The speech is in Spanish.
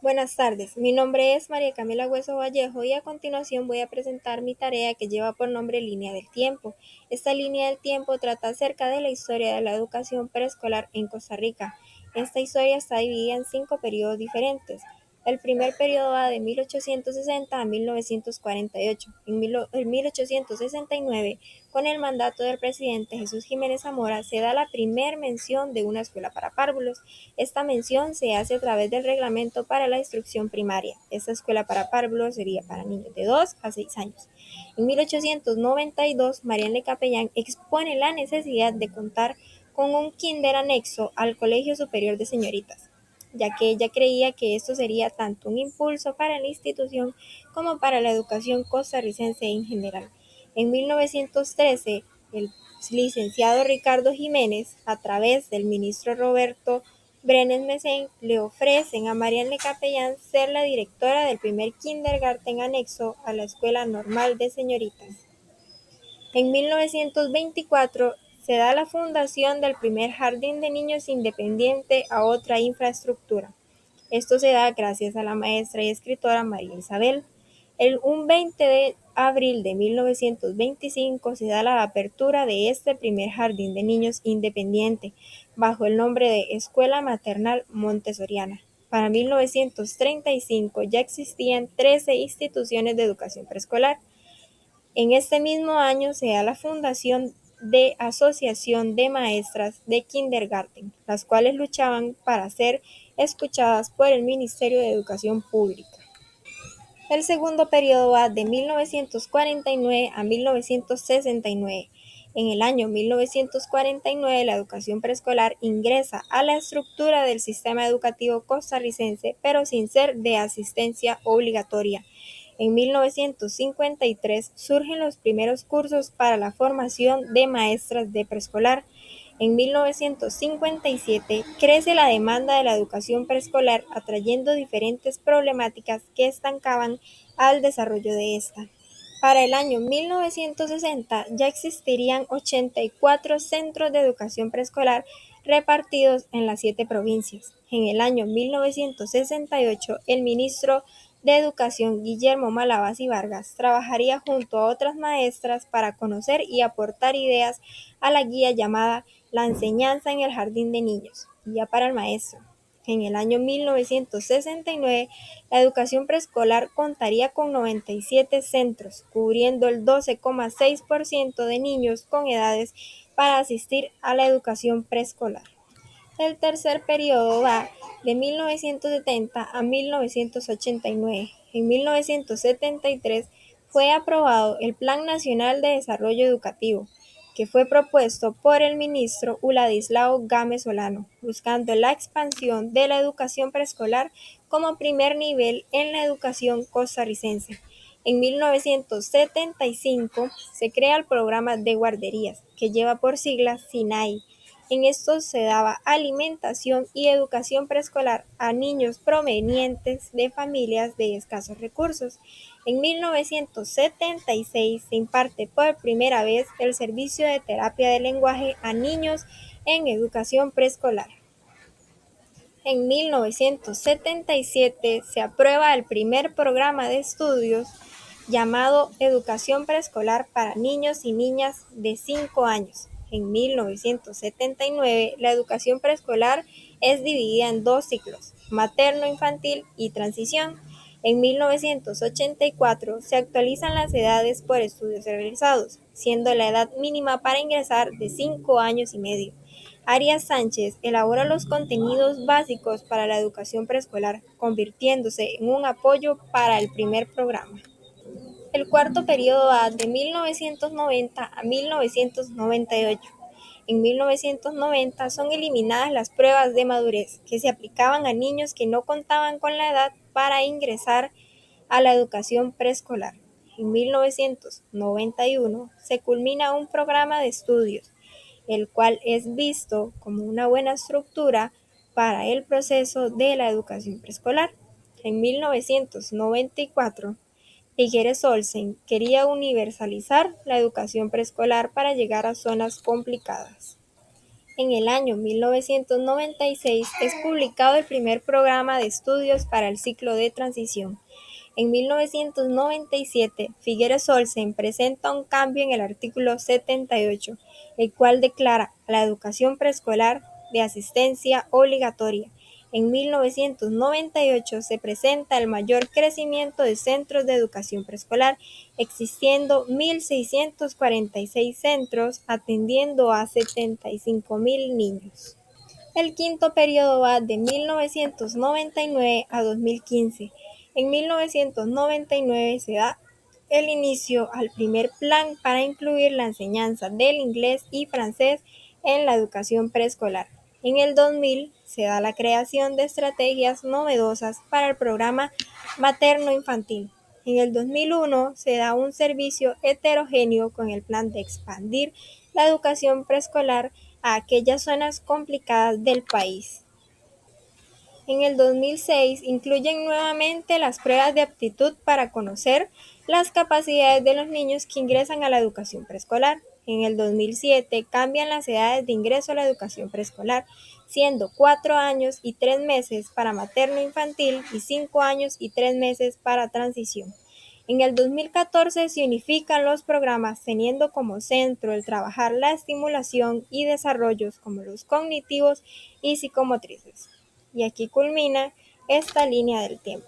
Buenas tardes, mi nombre es María Camila Hueso Vallejo y a continuación voy a presentar mi tarea que lleva por nombre Línea del Tiempo. Esta línea del tiempo trata acerca de la historia de la educación preescolar en Costa Rica. Esta historia está dividida en 5 periodos diferentes. El primer periodo va de 1860 a 1948. En 1869, con el mandato del presidente Jesús Jiménez Zamora, se da la primer mención de una escuela para párvulos. Esta mención se hace a través del reglamento para la instrucción primaria. Esta escuela para párvulos sería para niños de 2 a 6 años. En 1892, Marianne Capellán expone la necesidad de contar con un kinder anexo al Colegio Superior de Señoritas, ya que ella creía que esto sería tanto un impulso para la institución como para la educación costarricense en general. En 1913, el licenciado Ricardo Jiménez, a través del ministro Roberto Brenes Mesén, le ofrecen a Marianne Capellán ser la directora del primer kindergarten anexo a la Escuela Normal de Señoritas. En 1924 se da la fundación del primer jardín de niños independiente a otra infraestructura. Esto se da gracias a la maestra y escritora María Isabel. Un 20 de abril de 1925 se da la apertura de este primer jardín de niños independiente bajo el nombre de Escuela Maternal Montessoriana. Para 1935 ya existían 13 instituciones de educación preescolar. En este mismo año se da la fundación de Asociación de Maestras de Kindergarten, las cuales luchaban para ser escuchadas por el Ministerio de Educación Pública. El segundo periodo va de 1949 a 1969. En el año 1949, la educación preescolar ingresa a la estructura del sistema educativo costarricense, pero sin ser de asistencia obligatoria. En 1953 surgen los primeros cursos para la formación de maestras de preescolar. En 1957 crece la demanda de la educación preescolar, atrayendo diferentes problemáticas que estancaban al desarrollo de esta. Para el año 1960 ya existirían 84 centros de educación preescolar repartidos en las 7 provincias. En el año 1968, el ministro de Educación, Guillermo Malabasi Vargas, trabajaría junto a otras maestras para conocer y aportar ideas a la guía llamada La enseñanza en el jardín de niños, guía para el maestro. En el año 1969, la educación preescolar contaría con 97 centros, cubriendo el 12,6% de niños con edades para asistir a la educación preescolar. El tercer periodo va de 1970 a 1989. En 1973 fue aprobado el Plan Nacional de Desarrollo Educativo, que fue propuesto por el ministro Uladislao Gámez Solano, buscando la expansión de la educación preescolar como primer nivel en la educación costarricense. En 1975 se crea el programa de guarderías, que lleva por siglas SINAI. En esto se daba alimentación y educación preescolar a niños provenientes de familias de escasos recursos. En 1976 se imparte por primera vez el servicio de terapia de lenguaje a niños en educación preescolar. En 1977 se aprueba el primer programa de estudios llamado Educación Preescolar para Niños y Niñas de 5 años. En 1979, la educación preescolar es dividida en 2 ciclos, materno-infantil y transición. En 1984 se actualizan las edades por estudios realizados, siendo la edad mínima para ingresar de 5 años y medio. Arias Sánchez elabora los contenidos básicos para la educación preescolar, convirtiéndose en un apoyo para el primer programa. El cuarto periodo va de 1990 a 1998. En 1990 son eliminadas las pruebas de madurez que se aplicaban a niños que no contaban con la edad para ingresar a la educación preescolar. En 1991 se culmina un programa de estudios, el cual es visto como una buena estructura para el proceso de la educación preescolar. En 1994, Figueres Olsen quería universalizar la educación preescolar para llegar a zonas complicadas. En el año 1996 es publicado el primer programa de estudios para el ciclo de transición. En 1997, Figueres Olsen presenta un cambio en el artículo 78, el cual declara a la educación preescolar de asistencia obligatoria. En 1998 se presenta el mayor crecimiento de centros de educación preescolar, existiendo 1.646 centros atendiendo a 75.000 niños. El quinto periodo va de 1999 a 2015. En 1999 se da el inicio al primer plan para incluir la enseñanza del inglés y francés en la educación preescolar. En el 2000 se da la creación de estrategias novedosas para el programa materno-infantil. En el 2001 se da un servicio heterogéneo con el plan de expandir la educación preescolar a aquellas zonas complicadas del país. En el 2006 incluyen nuevamente las pruebas de aptitud para conocer las capacidades de los niños que ingresan a la educación preescolar. En el 2007 cambian las edades de ingreso a la educación preescolar, siendo 4 años y 3 meses para materno-infantil y 5 años y 3 meses para transición. En el 2014 se unifican los programas teniendo como centro el trabajar la estimulación y desarrollos como los cognitivos y psicomotrices. Y aquí culmina esta línea del tiempo.